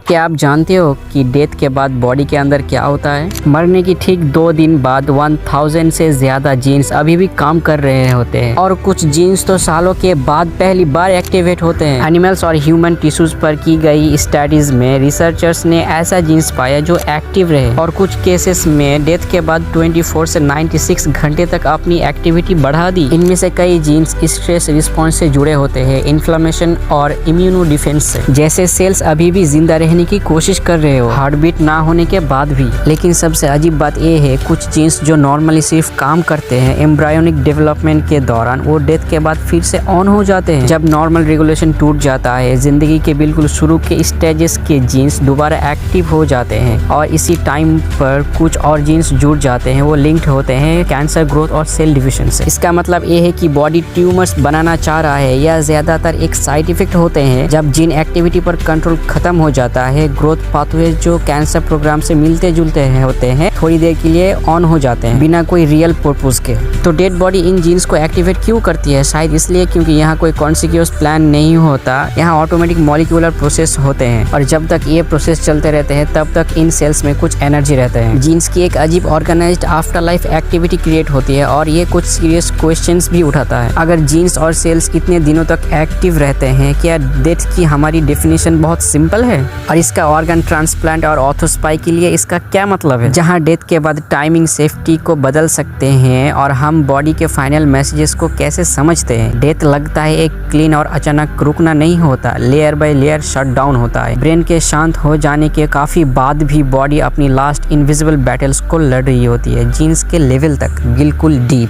क्या आप जानते हो कि डेथ के बाद बॉडी के अंदर क्या होता है? मरने की ठीक 2 दिन बाद 1000 से ज्यादा जीन्स अभी भी काम कर रहे होते हैं और कुछ जीन्स तो सालों के बाद पहली बार एक्टिवेट होते हैं। एनिमल्स और ह्यूमन टिश्यूज पर की गई स्टडीज में रिसर्चर्स ने ऐसा जीन्स पाया जो एक्टिव रहे और कुछ केसेस में डेथ के बाद 24 से 96 घंटे तक अपनी एक्टिविटी बढ़ा दी। इनमें से कई जीन्स स्ट्रेस रिस्पॉन्स से जुड़े होते हैं, इन्फ्लेमेशन और इम्यूनो डिफेंस से। जैसे सेल्स अभी भी जिंदा रहने की कोशिश कर रहे हो हार्ट बीट ना होने के बाद भी। लेकिन सबसे अजीब बात यह है कुछ जीन्स जो नॉर्मली सिर्फ काम करते हैं एम्ब्रायोनिक डेवलपमेंट के दौरान वो डेथ के बाद फिर से ऑन हो जाते हैं। जब नॉर्मल रेगुलेशन टूट जाता है जिंदगी के बिल्कुल शुरू के स्टेजेस के जीन्स दोबारा एक्टिव हो जाते हैं और इसी टाइम पर कुछ और जीन्स जुड़ जाते हैं। वो लिंक्ड होते हैं कैंसर ग्रोथ और सेल डिविजन से। इसका मतलब ये है कि बॉडी ट्यूमर्स बनाना चाह रहा है या ज्यादातर एक साइड इफेक्ट होते हैं जब जीन एक्टिविटी पर कंट्रोल खत्म हो जाता है। ग्रोथ पाथवे जो कैंसर प्रोग्राम से मिलते जुलते होते हैं थोड़ी देर के लिए ऑन हो जाते हैं बिना कोई रियल पर्पस के। तो डेड बॉडी इन जीन्स को एक्टिवेट क्यों करती है? शायद इसलिए क्योंकि यहाँ कोई कॉन्सिक्यूस प्लान नहीं होता, यहाँ ऑटोमेटिक मॉलिक्यूलर प्रोसेस होते हैं और जब तक ये प्रोसेस चलते रहते हैं तब तक इन सेल्स में कुछ एनर्जी रहते हैं। जीन्स की एक अजीब organised after life activity create होती है और ये कुछ सीरियस क्वेश्चंस भी उठाता है। अगर जीन्स और सेल्स इतने दिनों तक एक्टिव रहते हैं क्या डेथ की हमारी डेफिनेशन बहुत सिंपल है? और इसका ऑर्गन ट्रांसप्लांट और ऑर्थोस्पाई के लिए इसका क्या मतलब है? जहां डेथ के बाद टाइमिंग सेफ्टी को बदल सकते हैं और हम बॉडी के फाइनल मैसेजेस को कैसे समझते हैं। डेथ लगता है एक क्लीन और अचानक रुकना नहीं होता, layer by layer shut down होता है। ब्रेन के शांत हो जाने के काफी बाद भी बॉडी अपनी लास्ट इनविजिबल बैटल्स को लड़ रही होती है जीन्स के लेवल तक, बिल्कुल डीप।